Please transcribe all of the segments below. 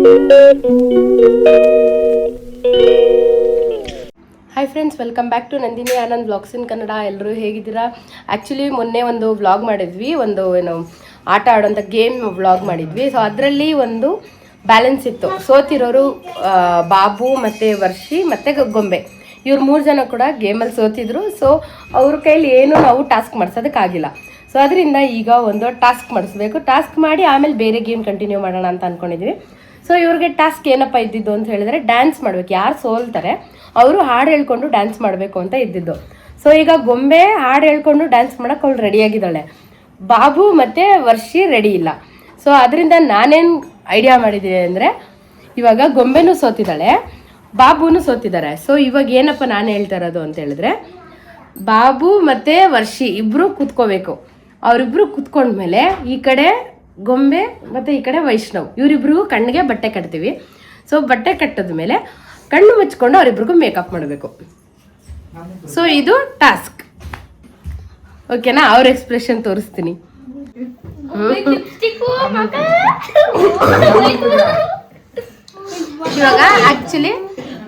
Hi friends, welcome back to Nandini Anand vlogs ಇನ್ ಕನ್ನಡ. ಎಲ್ಲರೂ ಹೇಗಿದ್ದೀರಾ? Actually ಮೊನ್ನೆ ಒಂದು ವ್ಲಾಗ್ ಮಾಡಿದ್ವಿ, ಒಂದು ಆಟ ಆಡೋಂಥ ಗೇಮ್ ವ್ಲಾಗ್ ಮಾಡಿದ್ವಿ. ಸೊ ಅದರಲ್ಲಿ ಒಂದು ಬ್ಯಾಲೆನ್ಸ್ ಇತ್ತು. ಸೋತಿರೋರು ಬಾಬು ಮತ್ತು ವರ್ಷಿ ಮತ್ತು ಗೊಂಬೆ, ಇವ್ರು 3 ಜನ ಕೂಡ ಗೇಮಲ್ಲಿ ಸೋತಿದ್ರು. ಸೊ ಅವ್ರ ಕೈಲಿ ಏನು ನಾವು ಟಾಸ್ಕ್ ಮಾಡಿಸೋದಕ್ಕಾಗಿಲ್ಲ. ಸೊ ಅದರಿಂದ ಈಗ ಒಂದು ಟಾಸ್ಕ್ ಮಾಡಿಸ್ಬೇಕು. ಟಾಸ್ಕ್ ಮಾಡಿ ಆಮೇಲೆ ಬೇರೆ ಗೇಮ್ ಕಂಟಿನ್ಯೂ ಮಾಡೋಣ ಅಂತ ಅಂದ್ಕೊಂಡಿದ್ವಿ. ಸೊ ಇವ್ರಿಗೆ ಟಾಸ್ಕ್ ಏನಪ್ಪ ಇದ್ದಿದ್ದು ಅಂತ ಹೇಳಿದ್ರೆ, ಡ್ಯಾನ್ಸ್ ಮಾಡಬೇಕು. ಯಾರು ಸೋಲ್ತಾರೆ ಅವರು ಹಾಡು ಹೇಳ್ಕೊಂಡು ಡ್ಯಾನ್ಸ್ ಮಾಡಬೇಕು ಅಂತ ಇದ್ದಿದ್ದು. ಸೊ ಈಗ ಗೊಂಬೆ ಹಾಡು ಹೇಳ್ಕೊಂಡು ಡ್ಯಾನ್ಸ್ ಮಾಡೋಕೆ ಅವಳು ರೆಡಿಯಾಗಿದ್ದಾಳೆ. ಬಾಬು ಮತ್ತು ವರ್ಷಿ ರೆಡಿ ಇಲ್ಲ. ಸೊ ಅದರಿಂದ ನಾನೇನು ಐಡಿಯಾ ಮಾಡಿದ್ದೀನಿ ಅಂದರೆ, ಇವಾಗ ಗೊಂಬೆನೂ ಸೋತಿದ್ದಾಳೆ, ಬಾಬುನೂ ಸೋತಿದ್ದಾರೆ. ಸೊ ಇವಾಗ ಏನಪ್ಪ ನಾನು ಹೇಳ್ತಾ ಇರೋದು ಅಂತ ಹೇಳಿದ್ರೆ, ಬಾಬು ಮತ್ತು ವರ್ಷಿ ಇಬ್ಬರು ಕೂತ್ಕೋಬೇಕು. ಅವರಿಬ್ಬರು ಕೂತ್ಕೊಂಡ್ಮೇಲೆ ಈ ಕಡೆ ಗೊಂಬೆ ಮತ್ತು ಈ ಕಡೆ ವೈಷ್ಣವ್, ಇವರಿಬ್ರಿಗೂ ಕಣ್ಣಿಗೆ ಬಟ್ಟೆ ಕಟ್ತೀವಿ. ಸೊ ಬಟ್ಟೆ ಕಟ್ಟಿದ ಮೇಲೆ ಕಣ್ಣು ಮುಚ್ಕೊಂಡು ಅವರಿಬ್ರಿಗೂ ಮೇಕಪ್ ಮಾಡಬೇಕು. ಸೊ ಇದು ಟಾಸ್ಕ್, ಓಕೆನಾ? ಅವ್ರ ಎಕ್ಸ್ಪ್ರೆಷನ್ ತೋರಿಸ್ತೀನಿ. ಇವಾಗ ಆಕ್ಚುಲಿ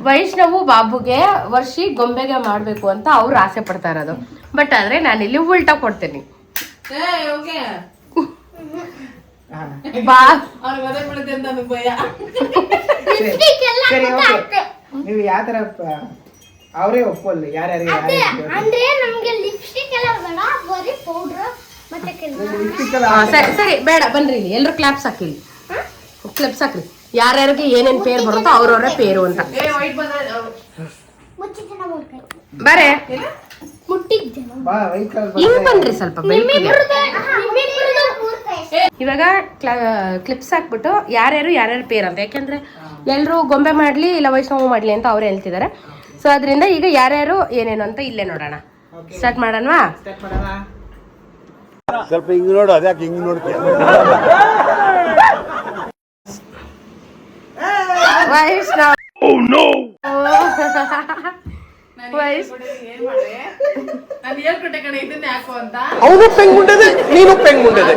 ವೈಷ್ಣವು ಬಾಬುಗೆ, ವರ್ಷಿ ಗೊಂಬೆಗೆ ಮಾಡಬೇಕು ಅಂತ ಅವ್ರು ಆಸೆ ಪಡ್ತಾ ಇರೋದು. ಬಟ್ ಆದ್ರೆ ನಾನು ಇಲ್ಲಿ ಉಲ್ಟಾ ಕೊಡ್ತೀನಿ. ನೀವು ಯಾವ ತರ ಅವರೇ ಒಪ್ಪಲ್ಲ ಯಾರ್ಯಾರು ಸರಿ ಬೇಡ ಬನ್ರಿ, ಇಲ್ಲಿ ಎಲ್ರು ಕ್ಲಾಪ್ಸ್ ಹಾಕಿರಿ, ಕ್ಲಾಪ್ಸ್ ಹಾಕ್ರಿ. ಯಾರ್ಯಾರಿಗೆ ಏನೇನ್ ಪೇರ್ ಬರುತ್ತೋ ಅವ್ರವ್ರ ಪೇರು ಅಂತ ಬರೇ ಹಿಂಗ್ ಬನ್ರಿ ಸ್ವಲ್ಪ. ಇವಾಗ ಕ್ಲಿಪ್ಸ್ ಹಾಕ್ಬಿಟ್ಟು ಯಾರ್ಯಾರು ಪೇರ್ ಅಂತ, ಯಾಕೆಂದ್ರೆ ಎಲ್ರು ಗೊಂಬೆ ಮಾಡ್ಲಿ ಇಲ್ಲ ವೈಷ್ಣವ ಮಾಡ್ಲಿ ಅಂತ ಅವ್ರು ಹೇಳ್ತಿದ್ದಾರೆ. ಸೊ ಅದರಿಂದ ಈಗ ಯಾರ್ಯಾರು ಏನೇನು ಅಂತ ಇಲ್ಲೇ ನೋಡೋಣ. ಸ್ಟಾರ್ಟ್ ಮಾಡೋಣವಾ? ಸ್ವಲ್ಪ ಹಿಂಗ್ ನೋಡು, ಅದ್ಯಾಕೆ ಹಿಂಗ್ ನೋಡ್ತೀಯ? ವೈಷ್ಣವ್ ಅವನು ಪೆಂಗುಂಡದೆ, ನೀನು ಪೆಂಗುಂಡದೆ.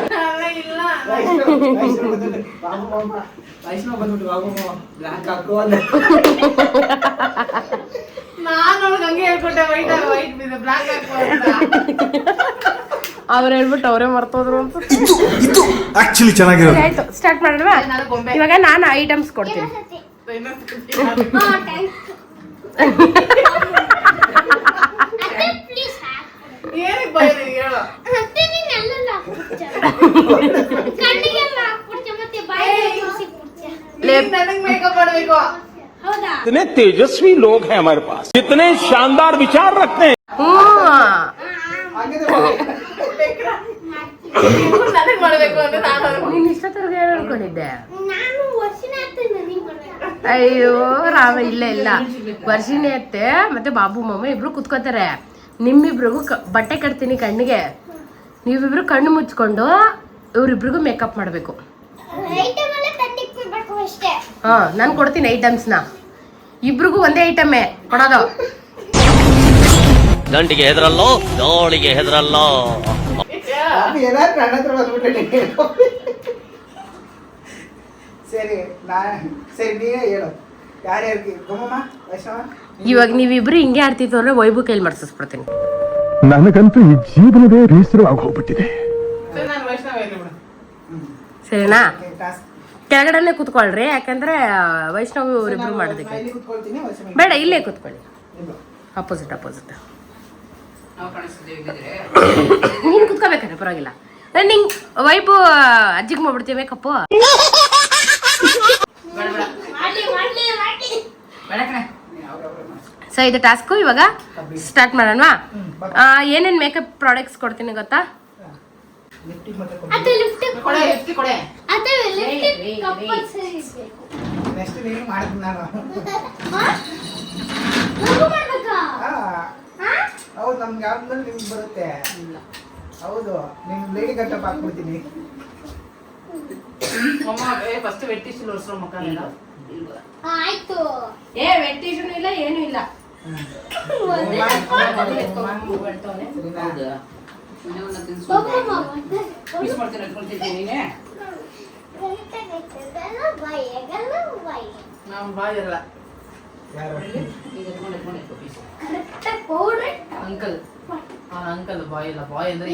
ಅವ್ರು ಹೇಳ್ಬಿಟ್ಟು ಅವರೇ ಮರ್ತೋದ್ರು ಅಂತ. ಆಕ್ಚುಲಿ ಚೆನ್ನಾಗಿರೋದು. ಆಯ್ತು, ಸ್ಟಾರ್ಟ್ ಮಾಡೋಣ. ಇವಾಗ ನಾನು ಐಟಮ್ಸ್ ಕೊಡ್ತೀನಿ. इतने तेजस्वी लोग हैं हमारे पास, इतने शानदार विचार रखते हैं. ನೀನ್ ಇಷ್ಟೊತ್ತರ್ಗ ಏನು ಅನ್ಕೊಂಡಿದ್ದೆ? ಅಯ್ಯೋ ರಾಮ, ಇಲ್ಲ ವರ್ಷಿನೇ ಅತ್ತೆ ಮತ್ತೆ ಬಾಬು ಮಮ್ಮ ಇಬ್ರು ಕುತ್ಕೋತಾರೆ. ನಿಮ್ಮಿಬ್ರಿಗೂ ಬಟ್ಟೆ ಕಟ್ತೀನಿ ಕಣ್ಣಿಗೆ. ನೀವಿಬ್ರು ಕಣ್ಣು ಮುಚ್ಕೊಂಡು ಇವ್ರಿಬ್ರಿಗೂ ಮೇಕಪ್ ಮಾಡಬೇಕು. ಹಾ, ನಾನು ಕೊಡ್ತೀನಿ ಐಟಮ್ಸ್ನ. ಇಬ್ರಿಗೂ ಒಂದೇ ಐಟಮೇ ಕೊಡೋದು. ದಂಡಿಗೆ ಹೆದರಲ್ಲೋ, ಗಾಳಿಗೆ ಹೆದರಲ್ಲೋ. ಇವಾಗ ನೀವಿಬ್ರು ಹಿಂಗೆ ಆಡ್ತಿತ್ತು ಅಂದ್ರೆ ವೈಭವ್ ಕೈಲಿ ಮಾಡಿಸ್ಬಿಡ್ತೀನಿ. ನನಗಂತೂ ಈ ಜೀವನವೇ ಬೇಸರವಾಗಿ ಹೋಗ್ಬಿಟ್ಟಿದೆ. ಸರಿನಾ? ಕೆಳಗಡೆನೆ ಕೂತ್ಕೊಳ್ರಿ, ಯಾಕಂದ್ರೆ ವೈಷ್ಣವ್ ಇವರಿಬ್ರು ಮಾಡೋದಕ್ಕೆ. ಬೇಡ, ಇಲ್ಲೇ ಕೂತ್ಕೊಳ್ಳಿ, ಅಪೋಸಿಟ್. ನೀನ್ ಕುತ್ಕೋಬೇಕಾರೆ ಪರವಾಗಿಲ್ಲ. ನಿಂಗ್ ವೈಬು ಅಜ್ಜಿಗೆ ಮಾಡ್ಬಿಡ್ತೀವಿ ಮೇಕಪ್ಪು. ಸೊ ಇದು ಟಾಸ್ಕು. ಇವಾಗ ಸ್ಟಾರ್ಟ್ ಮಾಡೋಣವಾ? ಏನೇನು ಮೇಕಪ್ ಪ್ರಾಡಕ್ಟ್ಸ್ ಕೊಡ್ತೀನಿ ಗೊತ್ತಾ? ಹೌದು, ನಮ್ಗೆ ಯಾವ್ದ್ರಲ್ಲಿ ನಿಮ್ಗೆ ಬರುತ್ತೆ. ಹೌದು, ನಿಮ್ ಲೇಡಿ ಗಂಟಪ್ ಹಾಕ್ಬಿಡ್ತೀನಿ. ಫಸ್ಟ್ ವೆಟ್ಟಿಶು ಲೋರ್ಸೋ ಮಕ್ಕಳೆಲ್ಲ ಆಯ್ತು. ವೆಟ್ಟಿಶೂ ಇಲ್ಲ, ಏನು ಇಲ್ಲ. ನಾವು ಬಾಯಿರಲ್ಲ ಯಾರು ಈಗ ಎತ್ಕೊಂಡು ಪೀಸ್ ಕರೆಕ್ಟಾಗಿ ಪೌಡ್ರ್ ಅಂಕಲ್ ಅಂಕಲ್ ಬಾಯ್ ಇಲ್ಲ ಬಾಯ್ ಅಂದ್ರೆ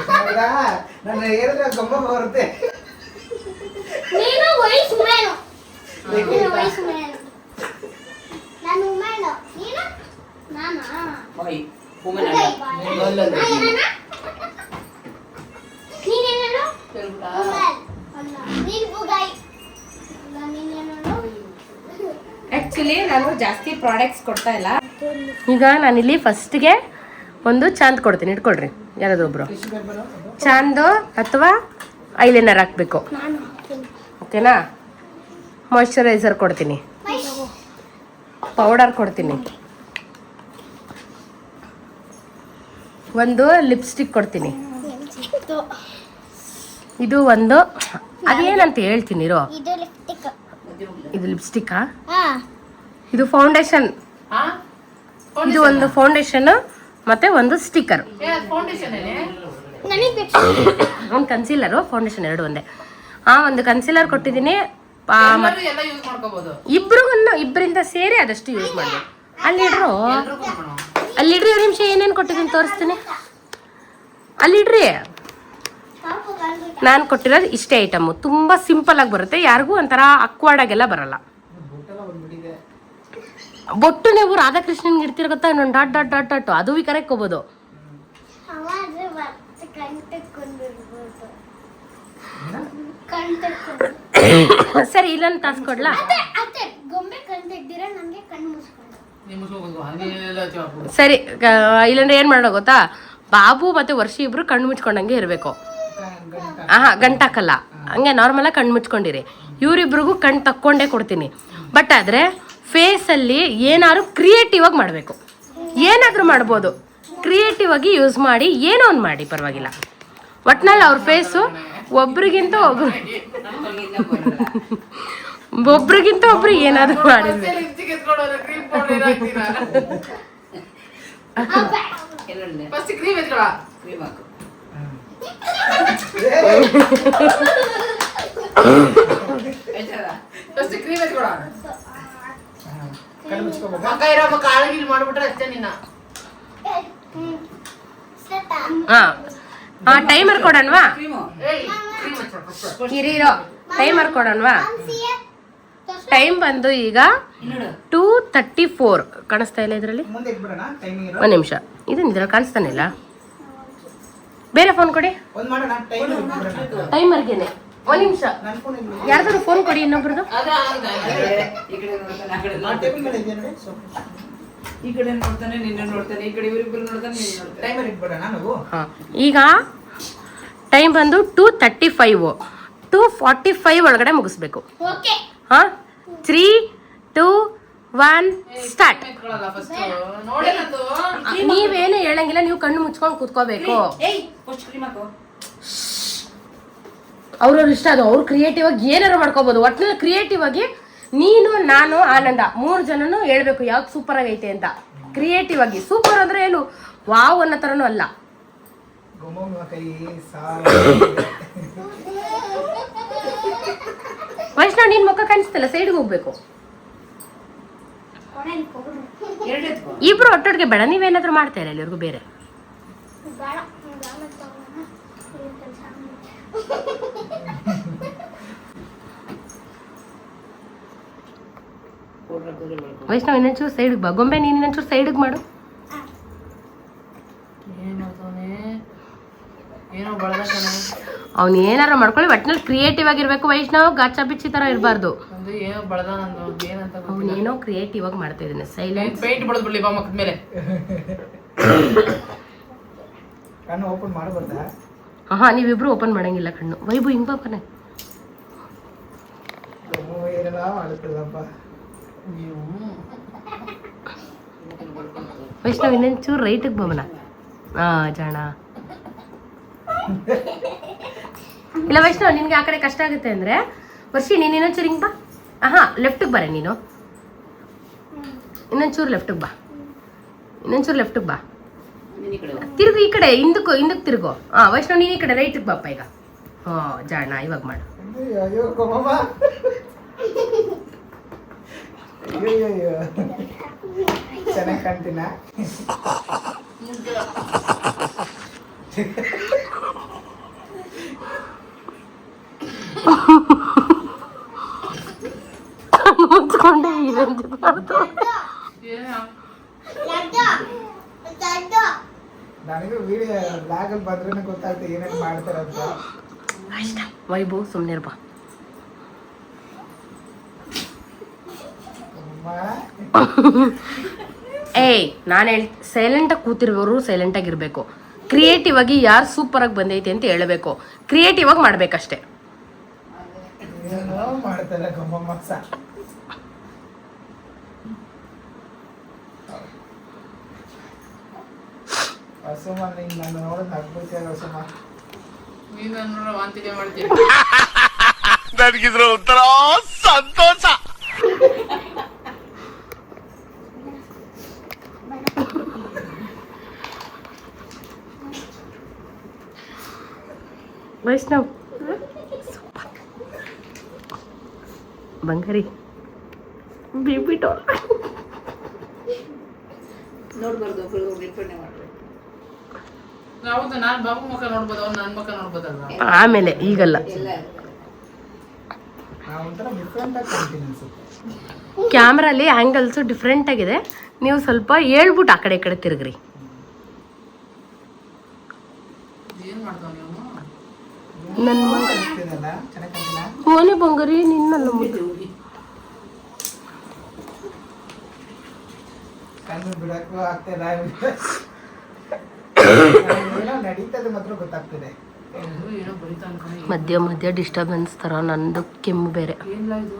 ಹೌದಾ? ನನ್ನ ಹೇಳಿದ್ರೆ ಗಮ್ಮ ಬರುತ್ತೆ. ನೀನು ವಯಸ್ಸು ಮೇಲು ನೀನು ವಯಸ್ಸು ಮೇಲು ನಾನು ಮೇಲು ನೀನು ನಾನಾ ಬಾಯ್ ಉಗೈ ಬಾಯ್ ನೀನೇನು ಉಗೈ ಅಲ್ಲ ನೀನು ಉಗೈ ಅಲ್ಲ ನೀನೇನು ಆ್ಯಕ್ಚುಲಿ ನಾನು ಜಾಸ್ತಿ ಪ್ರಾಡಕ್ಟ್ಸ್ ಕೊಡ್ತಾ ಇಲ್ಲ. ಈಗ ನಾನಿಲ್ಲಿ ಫಸ್ಟ್ಗೆ ಒಂದು ಚಾಂದ್ ಕೊಡ್ತೀನಿ, ಇಟ್ಕೊಳ್ರಿ ಯಾರಾದ್ರೂ ಒಬ್ರು. ಚಾಂದು ಅಥವಾ ಐಲೈನರ್ ಹಾಕ್ಬೇಕು, ನಾನು ಹಾಕ್ತೀನಿ ಓಕೆನಾ? ಮಾಯ್ಶ್ಚರೈಸರ್ ಕೊಡ್ತೀನಿ, ಪೌಡರ್ ಕೊಡ್ತೀನಿ, ಒಂದು ಲಿಪ್ಸ್ಟಿಕ್ ಕೊಡ್ತೀನಿ, ಇದು ಒಂದು ಅದೇನಂತ ಹೇಳ್ತೀನಿ ಇರೋ. ಇದು ಲಿಪ್ಸ್ಟಿಕ್ ಇದು ಲಿಪ್ಸ್ಟಿಕ್ಕಾ? ಹಾ ಇದು ಫೌಂಡೇಶನ್, ಇದು ಒಂದು ಫೌಂಡೇಶನ್ ಮತ್ತೆ ಒಂದು ಸ್ಟಿಕ್ಕರ್, ಫೌಂಡೇಶನ್ ನನಗೆ ಬೇಕು ಒಂದು ಕನ್ಸೀಲರು ಫೌಂಡೇಶನ್ ಎರಡು ಒಂದೇ. ಒಂದು ಕನ್ಸೀಲರ್ ಕೊಟ್ಟಿದ್ದೀನಿ. ಎಲ್ಲ ಯೂಸ್ ಮಾಡ್ಕೋಬಹುದು. ಇಬ್ಬರಿಂದ ಸೇರಿ ಅದಷ್ಟು ಯೂಸ್ ಮಾಡಿ. ಅಲ್ಲಿಡ್ರು ಅಲ್ಲಿಡ್ರಿ, ಒಂದು ನಿಮಿಷ ಏನೇನು ಕೊಟ್ಟಿದ್ದೀನಿ ತೋರಿಸ್ತೀನಿ. ಅಲ್ಲಿಡ್ರಿ, ಪಾಪು ಗಂಡು ನಾನು ಕೊಟ್ಟಿರೋದು ಇಷ್ಟೇ ಐಟಮು, ತುಂಬ ಸಿಂಪಲ್ ಆಗಿ ಬರುತ್ತೆ, ಯಾರಿಗೂ ಒಂಥರ ಅಕ್ವರ್ಡ್ ಆಗೆಲ್ಲ ಬರಲ್ಲ. ಬೊಟ್ಟು ನೀವು ರಾಧಾಕೃಷ್ಣನ್ಗೆ ಇಡ್ತೀರ ಗೊತ್ತಾ, ಇನ್ನೊಂದು ಡಾಟ್ ಡಾಟ್ ಡಾಟ್ ಡಾಟ್ ಅದು ವಿಕರಕ್ಕೋಬೋದು. ಅವಾದ್ರೆ ಮತ್ತೆ ಕಂಟಕ್ಕೊಂಡಿರ್ಬೋದು ಕಂಟಕ್ಕೊಂಡು ಸರಿ, ಇಲ್ಲೊಂದು ತಾಸು ಕೊಡ್ಲಾ? ಅತ್ತೆ ಗೊಂಬೆ ಕಂತಿದ್ದೀರ ನನಗೆ ಕಣ್ಣು ಮುಚ್ಕೊಂಡು ಸರಿ, ಇಲ್ಲಾಂದ್ರೆ ಏನು ಮಾಡೋಣ ಗೊತ್ತಾ, ಬಾಬು ಮತ್ತೆ ವರ್ಷ ಇಬ್ರು ಕಣ್ಣು ಮುಚ್ಕೊಂಡಂಗೆ ಇರಬೇಕು. ಗಂಟಾಕಲ್ಲ, ಹಂಗೆ ನಾರ್ಮಲಾಗಿ ಕಣ್ಣು ಮುಚ್ಕೊಂಡಿರಿ. ಇವರಿಬ್ರಿಗೂ ಕಣ್ಣು ತಕ್ಕೊಂಡೇ ಕೊಡ್ತೀನಿ. ಬಟ್ ಆದರೆ ಫೇಸಲ್ಲಿ ಏನಾದ್ರು ಕ್ರಿಯೇಟಿವ್ ಆಗಿ ಮಾಡಬೇಕು. ಏನಾದರೂ ಮಾಡ್ಬೋದು, ಕ್ರಿಯೇಟಿವ್ ಆಗಿ ಯೂಸ್ ಮಾಡಿ, ಏನೋ ಒಂದು ಮಾಡಿ ಪರವಾಗಿಲ್ಲ. ಒಟ್ನಲ್ಲಿ ಅವ್ರ ಫೇಸು ಒಬ್ರಿಗಿಂತ ಒಬ್ರು ಏನಾದರೂ ಮಾಡಿದ್ವಿ. ಫಸ್ಟ್ ಕ್ರೀಮ್ ಎತ್ಕೊಳ, ಕ್ರೀಮ್ ಹಾಕು. ಫಸ್ಟ್ ಕ್ರೀಮ್ ಎತ್ಕೊಳ. ಮಕ್ಕ ಇರೋ ಕಾಳಗಿಲ್ ಮಾಡ್ಬಿಟ್ರೆ ಅಷ್ಟೇ ನಿನ್ನ. ಟೈಮರ್ ಕೊಡೋಣವಾ? ಏಯ್ ಕ್ರೀಮ್ ಎತ್ಕೊಳ. ಇರೋ ಟೈಮರ್ ಕೊಡೋಣವಾ? ಟೈಮ್ ಬಂದು ಈಗ 2:34 ಕಾಣಿಸ್ತಾ ಇಲ್ಲ ಇದರಲ್ಲಿ. ಮುಂದೆ ಇಟ್ಬಿಡೋಣ ಟೈಮಿಂಗ್. ಒಂದು ನಿಮಿಷ, ಇದನ್ನ ಇದ್ರಲ್ಲಿ ಕಾಣಿಸ್ತಾನೆ ಇಲ್ಲ. ಬೇರೆ ಫೋನ್ ಕೊಡಿ, ಒಂದು ಮಾಡೋಣ ಟೈಮ್ ಇಟ್ಬಿಡೋಣ. ಟೈಮರ್ಗೆನೆ. ಒಂದು ನಿಮಿಷ, ನನ್ನ ಫೋನ್ ಇಲ್ಲಿ ಯಾರ್ದಾದ್ರು ಫೋನ್ ಕೊಡಿ ಇನ್ನೊಬ್ರದ್ದು. ಅದ ಈ ಕಡೆ ನೋಡ್ತಾನೆ, ಆ ಕಡೆ ಆ ಟೇಬಲ್ ಮೇಲೆ ಇದೆ ನೋಡಿ. ಈ ಕಡೆ ನೋಡ್ತಾನೆ, ನಿನ್ನ ನೋಡ್ತಾನೆ, ಈ ಕಡೆ ಇವರಿಬ್ಬರು ನೋಡ್ತಾನೆ, ನೀನು ನೋಡ್ತಾನೆ. ಟೈಮರ್ ಇಟ್ಬಿಡೋಣ ನಾವು. ಈಗ ಟೈಮ್ ಬಂದು 2:35. 2:45 ಒಳಗಡೆ ಮುಗಿಸ್ಬೇಕು. Okay 3, 2, 1 start. ಎತ್ಕೊಳಲ್ಲ ಫಸ್ಟ್ ನೋಡಿಲ್ಲಂತೂ. ನೀವೇನು ಹೇಳಂಗಿಲ್ಲ, ನೀವು ಕಣ್ಣು ಮುಚ್ಕೊಂಡು ಕೂತ್ಕೋಬೇಕು. ಏಯ್ ಫಸ್ಟ್ ಕ್ರೀಮ್ ಹಾಕು. ಅವ್ರವ್ರ ಇಷ್ಟ, ಅದು ಅವ್ರು ಕ್ರಿಯೇಟಿವ್ ಆಗಿ ಏನಾರು ಮಾಡ್ಕೋಬಹುದು. ಒಟ್ಟಿನಲ್ಲಿ ಕ್ರಿಯೇಟಿವ್ ಆಗಿ ನೀನು, ನಾನು, ಆನಂದ 3 ಜನನು ಹೇಳ್ಬೇಕು ಯಾವ್ದು ಸೂಪರ್ ಆಗೈತೆ ಅಂತ. ಕ್ರಿಯೇಟಿವ್ ಆಗಿ ಸೂಪರ್ ಅಂದ್ರೆ ಏನು ವಾವ್ ಅನ್ನೋ ಥರನೂ ಅಲ್ಲ. ಗೊಮ್ಮ ಕೈ ಸಾಲ ವೈಷ್ಣವ್, ನಿನ್ ಮುಖ ಕಾಣಿಸ್ತಿಲ್ಲ, ಸೈಡ್ಗೆ ಹೋಗ್ಬೇಕು. ಎರಡು ಎತ್ಕೊ. ಇಬ್ರು ಒಟ್ಟೊಟ್ಟಿಗೆ ಬೇಡ, ನೀವೇನಾದ್ರೂ ಮಾಡ್ತಾ ಇಲ್ಲ ಇಲ್ಲಿವರೆಗೂ ಬೇರೆ. ಬೇಡ ವೈಷ್ಣವ್ ಇನ್ನೊಂಚೂರು ಸೈಡ್ಗೆ ಬಾ. ಗೊಂಬೆ ನೀನು ಇನ್ನೊಂಚೂರು ಸೈಡ್ಗೆ ಮಾಡು. ಏನ್ ಮಾಡ್ತಾನೆ, ಏನೋ ಬಳದ ಕಣ. ಅವ್ನು ಏನಾರ ಮಾಡ್ಕೊಳ್ಳಿ, ಒಟ್ಟಿನಲ್ಲಿ ಕ್ರಿಯೇಟಿವ್ ಆಗಿರ್ಬೇಕು. ವೈಷ್ಣವ್ ಗಾಚಾ ಬಿಚ್ಚಿ ತರ ಇರಬಾರ್ದು. ಒಂದು ಏನೋ ಬಳದ ನಂದು ಏನಂತ ಅವನೇನೋ ಕ್ರಿಯೇಟಿವ್ ಆಗಿ ಮಾಡ್ತಾ ಇದ್ದಾನೆ. ಸೈಲೆನ್ಸ್. ಪೇಂಟ್ ಬಡದ್ ಬಿಡ್ಲಿ ಬಾ ಮಕ್ಕದ ಮೇಲೆ. ಕಣ್ಣು ಓಪನ್ ಮಾಡಬಾರ್ದಾ? ನೀವಿಬ್ರು ಓಪನ್ ಮಾಡಂಗಿಲ್ಲ ಕಣ್ಣು. ವೈಬು ಹಿಂಗ್ ಬಾಪನೆ. ಏನೆಲ್ಲ ಮಾಡುತ್ತಲ್ಲಪ್ಪ ನೀವು ವೈಷ್ಣವ್ ಇನ್ನೊಂಚೂರು ರೈಟಿಗೆ ಬಮನ. ಜಾಣ ಇಲ್ಲ ವೈಷ್ಣವ್, ನಿನ್ಗೆ ಆ ಕಡೆ ಕಷ್ಟ ಆಗುತ್ತೆ ಅಂದ್ರೆ ವರ್ಷಿ ನೀನು ಇನ್ನೊಂಚೂರು ಹಿಂಗ್ ಬಾ. ಲೆಫ್ಟಿಗೆ ಬರ ನೀನು. ಇನ್ನೊಂಚೂರು ಲೆಫ್ಟಿಗೆ ಬಾ, ಇನ್ನೊಂಚೂರು ಲೆಫ್ಟಿಗೆ ಬಾ. ತಿರುಗು ಈ ಕಡೆ, ಹಿಂದಕ್ಕೆ ತಿರುಗು. ವೈಷ್ಣವ್ ನೀನು ಈ ಕಡೆ ರೈಟಿಗೆ ಬಾಪ ಈಗ. ಜಾಣ ಇವಾಗ ಮಾಡು. ಅಯ್ಯೋ ಗೊಮ್ಮ ಅಯ್ಯೋ ಚೆನ್ನಾಗಿ ಕಾಣ್ತೀನ ಮುಚ್ಕೊಂಡೆ ಏನಂತ ಮಾಡ್ದು ನನಗೂ ವಿಡಿಯೋ ಬ್ಲಾಗಲ್ಲಿ ಬಂದ್ರೆ ಗೊತ್ತಾಗ್ತದೆ ಏನೇನು ಮಾಡ್ತಾರಂತ. ವೈಭವ್ ಸುಮ್ಮನೆ ಇರ್ಬಾ. ಏಯ್ ನಾನು ಸೈಲೆಂಟಾಗಿ ಕೂತಿರೋರು ಸೈಲೆಂಟಾಗಿ ಇರಬೇಕು. ಕ್ರಿಯೇಟಿವ್ ಆಗಿ ಯಾರು ಸೂಪರ್ ಆಗಿ ಬಂದೈತೆ ಅಂತ ಹೇಳಬೇಕು. ಕ್ರಿಯೇಟಿವ್ ಆಗಿ ಮಾಡ್ಬೇಕಷ್ಟೇ. ಏನೋ ಮಾಡ್ತಾರೆ ಗಮ್ಮಸ. ವಸುಮ ನೀನು ನನ್ನ ನೋಡೋದು ನಗ್ಬಿಡ್ತೀಯ ವಸುಮ. ನೀನು ನನ್ನ ವಾಂತಿಗೆ ಮಾಡ್ತೀಯ. ನನಗಿದ್ರ ಒಂಥರ ಸಂತೋಷ. ವೈಷ್ಣವ್ ಬಂಗಾರಿ ಬಿಬಿಟ್ಟು ನೋಡ್ಬಾರ್ದು ಡಿಪೆಂಡ್ ಮಾಡ್ಬೇಕು. ಹೌದು, ನಾನು ಬಾಬು ಮುಖ ನೋಡ್ಬೋದು, ಅವ್ನು ನನ್ನ ಮುಖ ನೋಡ್ಬೋದಲ್ವಾ? ಆಮೇಲೆ ಈಗಲ್ಲ. ಎಲ್ಲ ಒಂಥರ ಡಿಫ್ರೆಂಟ್ ಆಗಿ ಕಾಣ್ತೀನಿ ಅನ್ಸುತ್ತೆ. ಕ್ಯಾಮ್ರಲ್ಲಿ ಆ್ಯಂಗಲ್ಸು ಡಿಫ್ರೆಂಟ್ ಆಗಿದೆ. ನೀವು ಸ್ವಲ್ಪ ಹೇಳ್ಬಿಟ್ಟು ಆ ಕಡೆ ಈ ಕಡೆ ತಿರುಗ್ರಿ. ಏನು ಮಾಡ್ತಾವ ನೀವು? ನನ್ನ ಕಾಣಿಸ್ತಿದೆಯಲ್ಲ, ಚೆನ್ನಾಗಿ ಕಾಣ್ತಿಲ್ಲ? ಓನೆ ಬಂಗಾರಿ ನಿನ್ನಲ್ಲ ಮುದ್ದು. ಕಣ್ಣು ಬಿಡಕ್ಕೂ ಆಗ್ತಿಲ್ಲ. ಏನೋ ನಡೀತದೆ ಮಾತ್ರ ಗೊತ್ತಾಗ್ತದೆ. ಏನೋ ಬರೀತಾ ಅನ್ಕೊಂಡು ಮಧ್ಯ ಮಧ್ಯ ಡಿಸ್ಟರ್ಬೆನ್ಸ್ ಥರ. ನಂದು ಕೆಮ್ಮು ಬೇರೆ. ಏನಿಲ್ಲ ಇದು.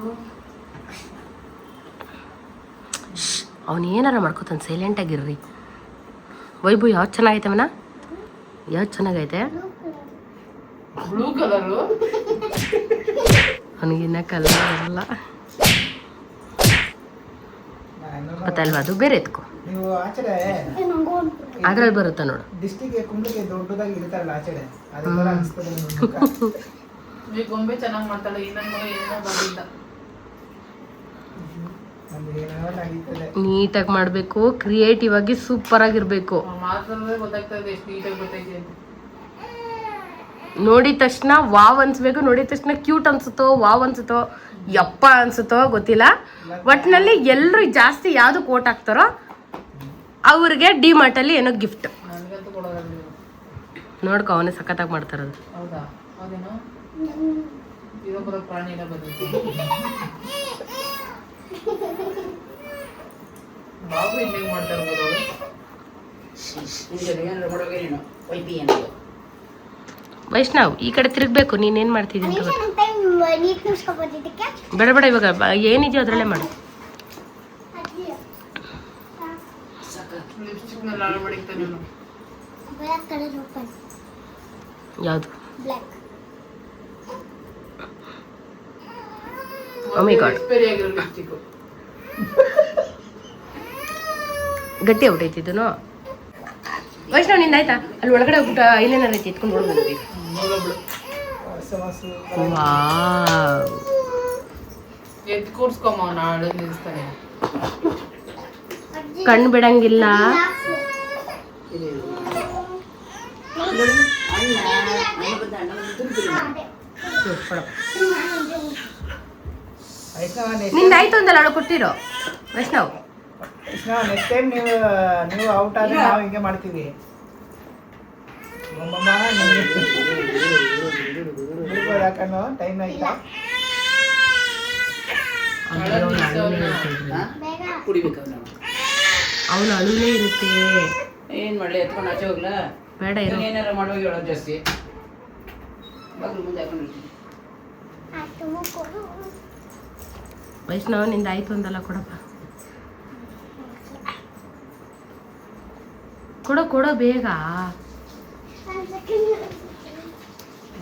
ಅವನು ಏನಾರ ಮಾಡ್ಕೋತಾನೆ, ಸೈಲೆಂಟಾಗಿರ್ರಿ. ವೈಭವ್ ಯಾವ್ದು ಚೆನ್ನಾಗೈತೆ ಅವನ? ಯಾವ್ದು ಚೆನ್ನಾಗೈತೆ? Blue colour. ಅವನಿಗಿನ್ನ ಕಲರ್ ಬರಲ್ಲ ನಾನು ಗೊತ್ತಲ್ವಾ? ಅದು ಬೇರೆ ಎತ್ಕೊ, ನೀವು ಆಚೆಡೆ ಅದ್ರಲ್ಲಿ ಬರುತ್ತಾ ನೋಡು. ಡಿಸ್ಟಿಕ್ಗೆ ಕುಂಬ್ಳಿಗೆ ದೊಡ್ಡದಾಗಿ ಇರ್ತಾರಲ್ಲ ಆಚೆಡೆ, ಅದೇ ಥರ ಅನಿಸ್ತದೆ ನಿಮ್ಮ ಮುಖ. ಈ ಗೊಂಬೆ ಚೆನ್ನಾಗಿ ಮಾಡ್ತಾಳೆ. ಈ ನನ್ನ ಮಗ ಏನೋ ಬಂದಿದ್ದ. ನಮ್ಗೆ ಏನೋ ನಡೀತದೆ. ನೀಟಾಗಿ ಮಾಡಬೇಕು, ಕ್ರಿಯೇಟಿವ್ ಆಗಿ ಸೂಪರ್ ಆಗಿರಬೇಕು. ಮಾತಾಡಿದ್ರೆ ಗೊತ್ತಾಗ್ತದೆ ಎಷ್ಟು ನೀಟಾಗಿ ಗೊತ್ತೈತೆ ಅಂತ. ನೋಡಿದ ತಕ್ಷಣ ವಾವ್ ಅನ್ಸ್ಬೇಕು, ನೋಡಿದ ತಕ್ಷಣ ಕ್ಯೂಟ್ ಅನ್ಸುತ್ತೋ, ವಾವ್ ಅನ್ಸುತ್ತೋ, ಯಪ್ಪ ಅನ್ಸುತ್ತೋ ಗೊತ್ತಿಲ್ಲ. ಒಟ್ಟಿನಲ್ಲಿ ಎಲ್ಲರೂ ಜಾಸ್ತಿ ಯಾವ್ದು ಕೋಟ್ ಹಾಕ್ತಾರೋ ಅವ್ರಿಗೆ ಡಿಮಾರ್ಟಲ್ಲಿ ಏನೋ ಗಿಫ್ಟ್. ನನಗಂತೂ ಕೊಡೋದಲ್ಲ. ನೋಡ್ಕೊ, ಅವನೇ ಸಖತ್ತಾಗಿ ಮಾಡ್ತಾರದು. ಹೌದಾ? ಹೌದೇನೋ? ಇದೊಬ್ಬರ ಪ್ರಾಣಿ ಎಲ್ಲ ಬಂದಿತ್ತು. ಬಾಬು ಹಿಂಗೆ ಮಾಡ್ತಾ ಇರ್ಬೋದು ಅವಳು. ವೈಷ್ಣವ್ ಈ ಕಡೆ ತಿರುಗ್ಬೇಕು. ನೀನೇನು ಮಾಡ್ತಿದ್ದೀನಿ ಅಂತ ಗೊತ್ತಾ? ಬೇಡ ಬೇಡ, ಇವಾಗ ಏನಿದೆಯೋ ಅದರಲ್ಲೇ ಮಾಡು. ಲಿಪ್ಸ್ಟಿಕ್ನೆಲ್ಲ ಹಾಳು ಮಾಡಿಕ್ತಾನೆ ನಾನು. ಯಾವುದು? Oh my God. ಎಕ್ಸ್ಪೈರಿ ಆಗಿರೋ ಲಿಪ್ಸ್ಟಿಕ್. ಗಟ್ಟಿ ಔಟೈತಿ ಇದನ್ನು. ವೈಷ್ಣವ್ ನಿಂದ ಆಯ್ತಾ? ಅಲ್ಲಿ ಒಳಗಡೆ ಹೋಗ್ಬಿಟ್ಟು ಏನೇನಾರು ಐತಿ ಎತ್ಕೊಂಡು ನೋಡ್ಬಂದ್ವಿ. ವಾವ್, ಎದ್ದು ಕೂರ್ಸ್ಕೊಮ್ಮ, ನಾಳೆ ನಿಲ್ಲಿಸ್ತಾನೆ. ಕಣ್ಣು ಬಿಡಂಗಿಲ್ಲ. ನಿಂದಾಯ್ತು ಅಂದಲ್ಲ ಅವಳು ಕೊಟ್ಟಿರೋ ವೈಷ್ಣವ್. ನೆಕ್ಸ್ಟ್ ಟೈಮ್ ನೀವು ಔಟ್ ಆದ್ರೆ ನಾವು ಹಿಂಗೆ ಮಾಡ್ತೀವಿ. ಯಾಕಂದ್ರೆ ಟೈಮ್ ಆಯ್ತಾ? ಕುಡಿಬೇಕು ಅವನು ಅಳುಲೇ ಇರುತ್ತೆ. ಏನ್ ಮಾಡ್ಲಿ, ಎತ್ಕೊಂಡು ಆಚೆ ಹೋಗ್ಲಾ? ಬೇಡ ಇರೋ. ಏನಾರ ಮಾಡುವಾಗ ಹೇಳೋದು ಜಾಸ್ತಿ. ಬಾಗಿಲು ಮುಂದೆ ಹಾಕೊಂಡಿರ್ತೀನಿ. ವೈಷ್ಣವ್ ನಿಂದ ಆಯ್ತು ಅಂದಲ್ಲ, ಕೊಡಪ್ಪ. ಕೊಡೋ ಬೇಗ.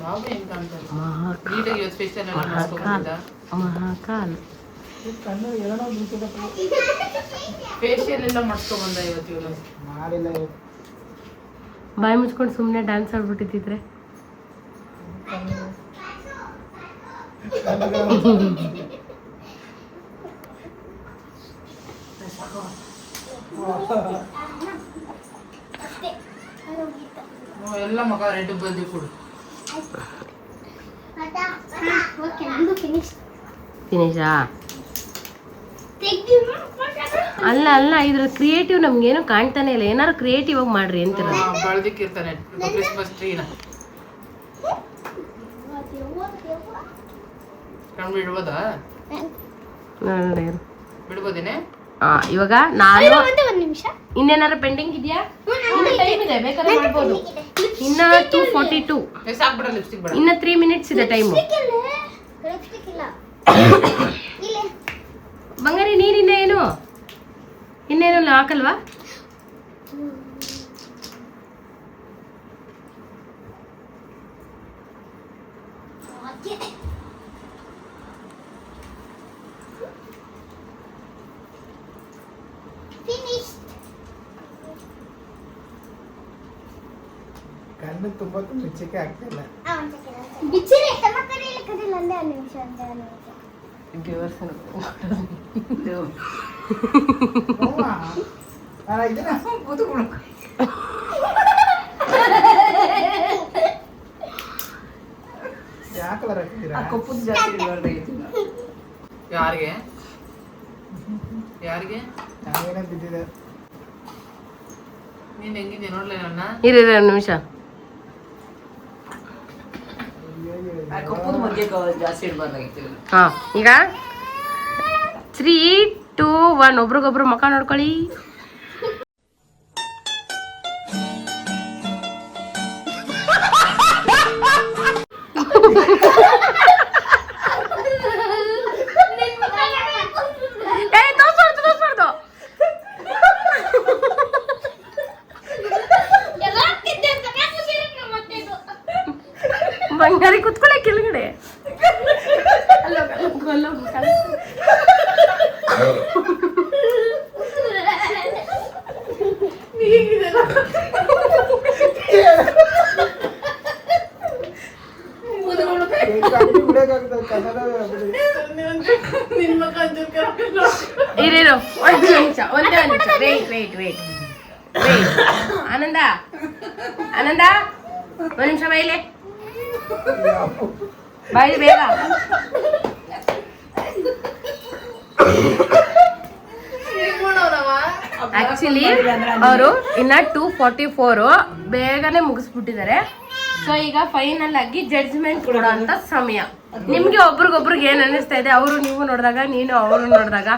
ಬಾಬು ಹೆಂಗ್ ಕಾಣ್ತಾರೆ ಮಹಾಕಾಲ್ ನೀಟಾಗಿ ಇವತ್ತು ಫೇಶಿಯಲ್ ಎಲ್ಲ ಮಾಡ್ಸ್ಕೊಂಡ್ಬಂದ. ಮಹಾಕಾಲ್ ಕಣ್ಣು ಏನೋ ಬೀಳ್ತದಪ್ಪ. ಫೇಶಿಯಲ್ ಎಲ್ಲ ಮಾಡ್ಸ್ಕೊಂಡ್ಬಂದ ಇವತ್ತು ಇವಳು. ಮಾಡಿಲ್ಲ ಇವತ್ತು. ಬಾಯಿ ಮುಚ್ಕೊಂಡು ಸುಮ್ಮನೆ ಡ್ಯಾನ್ಸ್ ಆಡ್ಬಿಟ್ಟಿದ್ರೆ. ಅಷ್ಟೇ ಅದು ಮುಗೀತು. ಎಲ್ಲ ಮಗ ರೆಡ್ ಬಂದಿ ಕೊಡು. ಆಯ್ತಾ? ಓಕೆ ನಂದು ಫಿನಿಶ್. ಫಿನಿಶಾ? ತೆಗ್ದು ಅಲ್ಲ ಅಲ್ಲ, ಇದ್ರ ಕ್ರಿಯೇಟಿವ್ ನಮ್ಗೇನು ಕಾಣ್ತಾನೆ ಇಲ್ಲ. ಏನಾರು ಕ್ರಿಯೇಟಿವ್ ಆಗಿ ಮಾಡ್ರಿ ಅಂತೀರ. ಬೆಳ್ದಿಕ್ಕಿರ್ತಾನೆ ಕ್ರಿಸ್ಮಸ್ ಟ್ರೀನ ಕಣ್ಣು ಬಿಡ್ಬೋದಾ? ಬಿಡ್ಬೋದೇನೆ? ಇವಾಗ ನಾನು ಒಂದು ನಿಮಿಷ ಇನ್ನೇನಾರು ಪೆಂಡಿಂಗ್ ಇದೆಯಾ? ಟೈಮ್ ಇದೆ, ಬೇಕಾದ್ರೆ ಮಾಡ್ಬೋದು. ಇನ್ನ 2:42, ಸಾಕ್ಬಿಡ ಲಿಪ್ಸ್ಟಿಕ್ ಬೇಡ. ಇನ್ನ 3 minutes ಇದೆ ಟೈಮು. ಲಿಪ್ಸ್ಟಿಕ್ ಇಲ್ಲ ಇಲ್ಲ ಬಂಗಾರಿ ನೀನ್ ಇನ್ನೇನು ಹಾಕಲ್ವಾ? Okay finish. ಕಣ್ಣು ತುಂಬಾ ಮುಚ್ಚಕ್ಕೆ ಆಗ್ತಿಲ್ಲ. ಬಿಚ್ಚಿರಿ ಟಮಟರಿ ಕದಿಲ್ಲ ಅಂದೆ ಒಂದು ನಿಮಿಷ ಇದನ್ನ ಕೂತ್ಕೊಳ್ಳು. ಯಾಕೆ ಕಲರ್ ಹಾಕಿದ್ದೀರಾ? ಕಪ್ಪು ಜಾಸ್ತಿ ಯಾರಿಗೆ ಯಾರಿಗೆ ನಾವೇನೇ ಬಿದ್ದಿದೆ. ನೀನ್ ಹೆಂಗಿದ್ಯಾ ನೋಡ್ಲೇ ನನ್ನ? ಇರಿ ಒಂದು ನಿಮಿಷ. ಕಪ್ಪದ ಮಧ್ಯೆ ಜಾಸ್ತಿ ಇಡಬಾರ್ದಾಗಿತ್ತು. ಹಾ, ಈಗ 3, 2, 1 ಒಬ್ರಿಗೊಬ್ರು ಮುಖ ನೋಡ್ಕೊಳ್ಳಿ. ತೋರ್ಸ್ಬಾರ್ದು. ಬಂಗಾರಿ ಕುತ್ಕೊಳ್ಳೆ ಕೆಳಗಡೆ. ಇರಿರು ಒಂದೇ ನಿಮಿಷ. ವೇಟ್. ಆನಂದ ಒಂದ್ ನಿಮಿಷ ಬಾಯಿಲಿ ಬೇಗ. ಆಕ್ಚುಲಿ ಅವರು ಇನ್ನ 2:44 ಬೇಗನೆ ಮುಗಿಸ್ಬಿಟ್ಟಿದ್ದಾರೆ. ಸೊ ಈಗ ಫೈನಲ್ ಆಗಿ ಜಡ್ಜ್ಮೆಂಟ್ ಕೊಡೋ ಅಂತ ಸಮಯ. ನಿಮ್ಗೆ ಒಬ್ರಿಗೊಬ್ರಿಗೆ ಏನ್ ಅನಿಸ್ತಾ ಇದೆ? ಅವರು ನೀವು ನೋಡಿದಾಗ, ನೀನು ಅವರು ನೋಡಿದಾಗ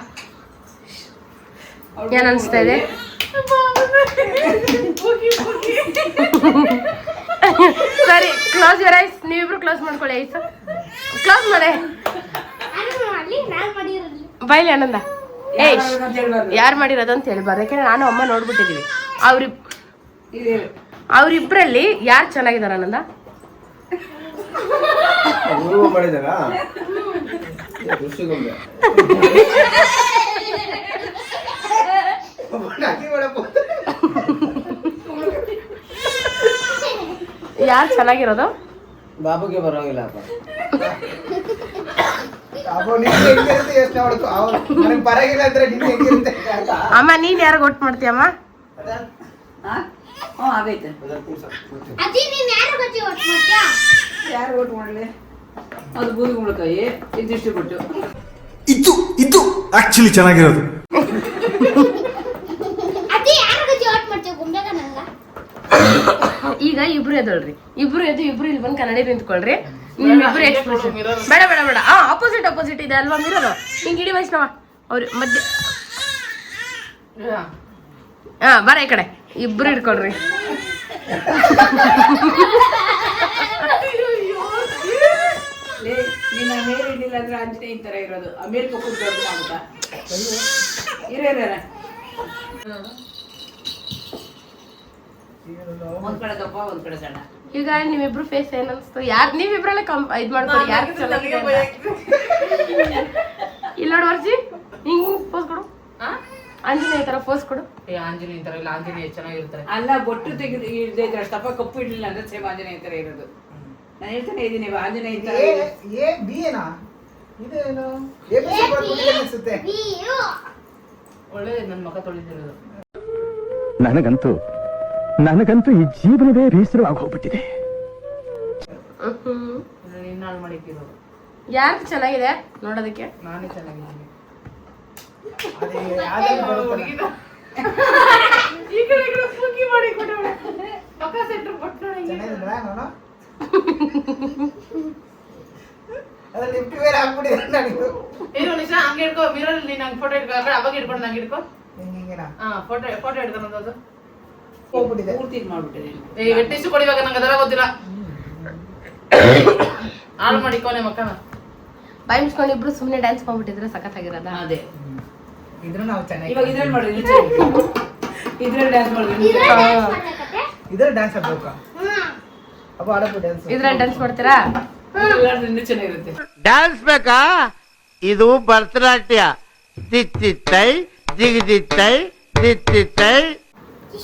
ಏನ್ ಅನಿಸ್ತಾ ಇದೆ? ಸರಿ, ಕ್ಲೋಸ್ ಯುವರ್ ಐಸ್. ನೀವಿಬ್ರು ಕ್ಲೋಸ್ ಮಾಡ್ಕೊಳ್ಳಿ. ಐಸ್ ಕ್ಲೋಸ್ ಮಾಡಿ. ಬೈಲಿ ಆನಂದ. ಯಾರು ಮಾಡಿರೋದು ಅಂತ ಹೇಳ್ಬಾರ್ದು, ಯಾಕಂದ್ರೆ ನಾನು ಅಮ್ಮ ನೋಡ್ಬಿಟ್ಟಿದೀವಿ. ಅವ್ರಿಬ್ರಲ್ಲಿ ಯಾರು ಚೆನ್ನಾಗಿದಾರ ಆನಂದ? ಯಾರು ಚೆನ್ನಾಗಿರೋದು? ಬಾಬುಗೆ ಬರೋಂಗಿಲ್ಲ ಅಮ್ಮ ನೀನ್ ಯಾರು ಒಟ್ಟು ಮಾಡ್ತೀಯಮ್ಮ? ಆಗೈತೆ. ಅಜ್ಜಿ ನೀನ್ ಯಾರು ಗೊತ್ತಿ ಓಟ್ ಮಾಡ್ತೀಯಾ? ಯಾರು ಓಟ್ ಮಾಡಲಿ? ಅದು ಬೂದಿ ಕುಂಬಳಕಾಯಿ ಇದಿಷ್ಟು ಬಿಟ್ಟು ಇದು ಆಕ್ಚುಲಿ ಚೆನ್ನಾಗಿರೋದು. ಅಜ್ಜಿ ಯಾರು ಗೊತ್ತಿ ಓಟ್ ಮಾಡ್ತೀಯ? ಗುಂಡಗ ನಂಗ ಈಗ ಇಬ್ರು ಎದಳ್ರಿ, ಇಬ್ರು ಇಲ್ಲಿ ಬಂದು ಕನ್ನಡಿ ನಿಂತ್ಕೊಳ್ರಿ. ನಿಮ್ಮಿಬ್ರು ಎಕ್ಸ್ಪ್ರೆಷನ್ ಬೇಡ. ಆಪೋಸಿಟ್ ಇದೆ ಅಲ್ವಾ ಮಿರೋದು? ಹಿಂಗ್ ಇಡೀ ವಯಸ್ಸನವ ಅವ್ರು ಮಧ್ಯೆ. ಬರ ಈ ಕಡೆ, ಇಬ್ರು ಇಟ್ಕೊಳ್ರಿ. ನೀನ್ ಮೇಲೆ ಇಡ್ಲಿಲ್ಲ ಅಂದ್ರೆ ಆಂಜನೇಯ ತರ ಇರೋದು. ಅಮೇರಿಕ ಕೂತ್ಕೊಂಡು ಮಾಡುತ್ತಾ ಒಂದ್ ಕಡೆ ದಪ್ಪ ಒಂದ್ ಕಡೆ ಸಣ್ಣ. ಈಗ ನಿಮ್ಮಿಬ್ರು ಫೇಸ್ ಏನ್ ಅನ್ಸ್ತು? ಯಾರು ನೀವಿಬ್ರಲ್ಲೇ ಇದ್ ಮಾಡ್ಕೊಡಿ. ಯಾರು ಇಲ್ಲ ನೋಡಿ ವರ್ಜಿ, ಹಿಂಗ್ ಪೋಸ್ ಕೊಡು. ಆಂಜನೇಯ ತರ ಪೋಸ್ ಕೊಡು. ಆಂಜನೇಯ ತರ ಇಲ್ಲ, ಆಂಜನೇಯ ಚೆನ್ನಾಗಿರ್ತಾರೆ. ಅಲ್ಲ, ಬೊಟ್ಟು ತೆಗೆದು ಇಡ್ದೈತೆ ಅಷ್ಟಪ್ಪ ಕಪ್ಪು ಇಡ್ಲಿಲ್ಲ ಅಂದ್ರೆ ಸೇಮ್ ಆಂಜನೇಯ ತರ ಇರೋದು. ನಾನು ಹೇಳ್ತಾನೆ ಇದೀನಿ, ಆಂಜನೇಯ ತರ ಬಿ ಯು ಒಳ್ಳೆ ನನ್ನ ಮಗ ತೊಳಿದಿರೋದು. ನನಗಂತೂ ಈ ಜೀವನವೇ ಬೇಸರವಾಗಿ ಹೋಗ್ಬಿಟ್ಟಿದೆ. ಇನ್ನಾಳು ಮಾಡಿಕ್ಕಿರೋ ಯಾರು ಚೆನ್ನಾಗಿದೆ ನೋಡೋದಕ್ಕೆ? ನಾನೇ ಚೆನ್ನಾಗಿದ್ದೀನಿ. ಅದೇ ಯಾವ್ದಾದ್ರು ಬರುತ್ತಲ್ಲ. ಈ ಕಡೆ ಫುಗಿ ಮಾಡಿ ಕೊಟ್ಟವಳೆ ಪಕ್ಕ ಸೆಂಟ್ರ್ ಕೊಟ್ಟವಳೆ. ಚೆನ್ನಾಗಿದ್ರಾ ನಾನು? ಅದ್ರಲ್ಲಿ ಲಿಫ್ಟ್ ಬೇರೆ ಹಾಕ್ಬಿಟ್ಟಿದೆ ನನಗೆ. ಇರು ನಿಜ ಹಂಗೆ ಹಿಡ್ಕೊ ಮಿರರ್ ನೀನು ಹಂಗೆ ಫೋಟೋ ಹಿಡ್ಕೊ ಅವಾಗ ಹಿಡ್ಕೊಂಡು ನಂಗೆ ಹಿಡ್ಕೊ. ಹಿಂಗಿಂಗಿನ ಫೋಟೋ ಹಿಡ್ಕೊಳ್ಳೋದು ಹೋಗ್ಬಿಟ್ಟಿದೆ. ಪೂರ್ತಿ ಇದು ಮಾಡ್ಬಿಟ್ಟಿದೆ. ಟಿಶ್ಯೂ ಕೊಡಿವಾಗ ನಂಗೆ ಅದರ ಗೊತ್ತಿಲ್ಲ. ಹಾಳು ಮಾಡಿಕೋನೆ ಮಕ್ಕನ. ಬಾಯಿ ಮುಚ್ಕೊಂಡು ಇಬ್ರು ಸುಮ್ಮನೆ ಡ್ಯಾನ್ಸ್ ಮಾಡ್ಬಿಟ್ಟಿದ್ರೆ ಸಖತ್ತಾಗಿರೋದ. ಅದೇ ಇದ್ರು ನಾವು ಚೆನ್ನಾಗಿ ಇವಾಗ ಇದ್ರಲ್ಲಿ ಮಾಡಿ ಇದ್ರಲ್ಲಿ ಡ್ಯಾನ್ಸ್ ಮಾಡಿದ್ವಿ. ಇದ್ರ ಡ್ಯಾನ್ಸ್ ಆಡ್ಬೇಕಾ? ಅಪ್ಪ ಆಡಬೇಕು ಡ್ಯಾನ್ಸ್. ಇದ್ರಲ್ಲಿ ಡ್ಯಾನ್ಸ್ ಮಾಡ್ತೀರಾ? ಇನ್ನೂ ಚೆನ್ನಾಗಿರುತ್ತೆ. ಡ್ಯಾನ್ಸ್ ಬೇಕಾ? ಇದು ಭರತನಾಟ್ಯ. ದಿತ್ತಿತ್ತೈ ಜಿಗಿದಿತ್ತೈ ದಿತ್ತಿತ್ತೈ.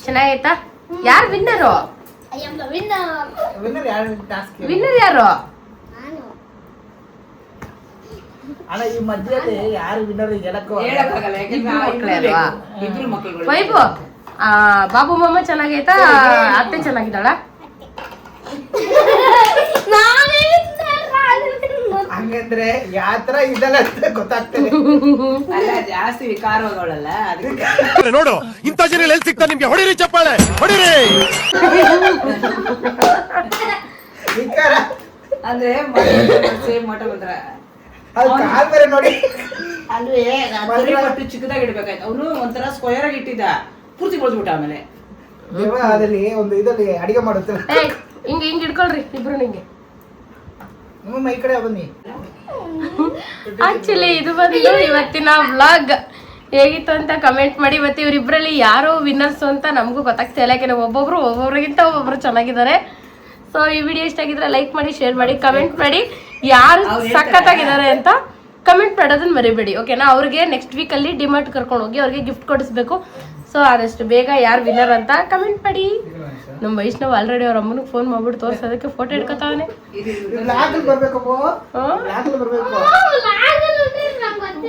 ಚೆನ್ನಾಗೈತಾ? ಯಾರು ವಿನ್ನರು? ವಿನ್ನರ್ ಯಾರು ಟಾಸ್ಕ್? ವಿನ್ನರ್ ಯಾರು? ಅಣ್ಣ ಈ ಮಧ್ಯದಲ್ಲಿ ಯಾರು ವಿನ್ನರ್ ಹೇಳಕ್ಕೂ ಹೇಳಕ್ಕಾಗಲ್ಲ ಯಾಕಂದ್ರೆ ಇಬ್ರು ಮಕ್ಕಳುಗಳು. ವೈಭು ಬಾಬು ಮಾಮ ಚೆನ್ನಾಗೈತಾ? ಅತ್ತೆ ಚೆನ್ನಾಗಿದ್ದಾಳ? ಹಂಗಂದ್ರೆ ಯಾತ್ರ ಇದಲ್ಲ ಅಂತ ಗೊತ್ತಾಗ್ತದೆ. ಅಲ್ಲ ಜಾಸ್ತಿ ವಿಕಾರವಾಗವಳಲ್ಲ ಅದಕ್ಕೆ. ನೋಡು ಇಂಥ ಜನ ಎಲ್ಲಿ ಸಿಗ್ತಾರೆ ನಿಮ್ಗೆ? ಹೊಡಿರಿ ಚಪ್ಪಾಳೆ ಹೊಡಿರಿ. ವಿಕಾರ ಅಂದ್ರೆ ಸೇಮ್ ಮಠ ಬಂದ್ರ ಅದು ಕಾಲ್ ಬೇರೆ ನೋಡಿ. ಅಲ್ವೇ ಪಟ್ಟು ಚಿಕ್ಕದಾಗಿ ಇಡ್ಬೇಕಾಯ್ತು. ಅವನು ಒಂಥರ ಸ್ಕ್ವಯರ್ ಆಗಿ ಇಟ್ಟಿದ್ದ, ಪೂರ್ತಿ ಕೊಳ್ದ್ಬಿಟ್ಟ. ಆಮೇಲೆ ಅದಲ್ಲಿ ಒಂದು ಇದರಲ್ಲಿ ಅಡಿಗೆ ಮಾಡುತ್ತೆ. ಹಿಂಗ್ ಹಿಡ್ಕೊಳ್ರಿ ಇಬ್ರು. ನಿಂಗೆ ನಿಮ್ಮ ಈ ಕಡೆ ಬನ್ನಿ. ಆಕ್ಚುಲಿ ಇದು ಬಂದು ಇವತ್ತಿನ ವ್ಲಾಗ್ ಹೇಗಿತ್ತು ಅಂತ ಕಮೆಂಟ್ ಮಾಡಿ. ಇವತ್ತು ಇವರಿಬ್ಬರಲ್ಲಿ ಯಾರು ವಿನ್ನರ್ಸ್ ಅಂತ ನಮಗೂ ಗೊತ್ತಾಗ್ತಾ ಇಲ್ಲ, ಯಾಕೆಂದ್ರೆ ಒಬ್ಬೊಬ್ರಿಗಿಂತ ಒಬ್ಬೊಬ್ರು ಚೆನ್ನಾಗಿದ್ದಾರೆ. ಸೊ ಈ ವಿಡಿಯೋ ಇಷ್ಟ ಆಗಿದ್ರೆ ಲೈಕ್ ಮಾಡಿ, ಶೇರ್ ಮಾಡಿ, ಕಮೆಂಟ್ ಮಾಡಿ. ಯಾರು ಸಖತ್ತಾಗಿದ್ದಾರೆ ಅಂತ ಕಮೆಂಟ್ ಮಾಡೋದನ್ನ ಮರಿಬೇಡಿ, ಓಕೆನಾ? ಅವ್ರಿಗೆ ನೆಕ್ಸ್ಟ್ ವೀಕಲ್ಲಿ ಡಿಮಾರ್ಟ್ ಕರ್ಕೊಂಡು ಹೋಗಿ ಅವ್ರಿಗೆ ಗಿಫ್ಟ್ ಕೊಡಿಸ್ಬೇಕು. ಸೊ ಆದಷ್ಟು ಬೇಗ ಯಾರು ವಿನ್ನರ್ ಅಂತ ಕಮೆಂಟ್ ಮಾಡಿ. ನಮ್ಮ ವೈಷ್ಣವ್ ಆಲ್ರೆಡಿ ಅವ್ರ ಅಮ್ಮನಿಗೆ ಫೋನ್ ಮಾಡ್ಬಿಟ್ಟು ತೋರ್ಸೋದಕ್ಕೆ ಫೋಟೋ ಹಿಡ್ಕೊತಾವನೆ.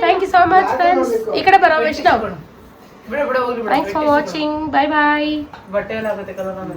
Thank you so much friends. ಈ ಕಡೆ ಬರೋ ವೈಷ್ಣವ್. ಬಿಡ ಹೋಗ್ಲಿ. Thanks for watching. Bye bye. ಬಟ್ಟೆ ಎಲ್ಲ ಆಗುತ್ತೆ ಕಲರ್.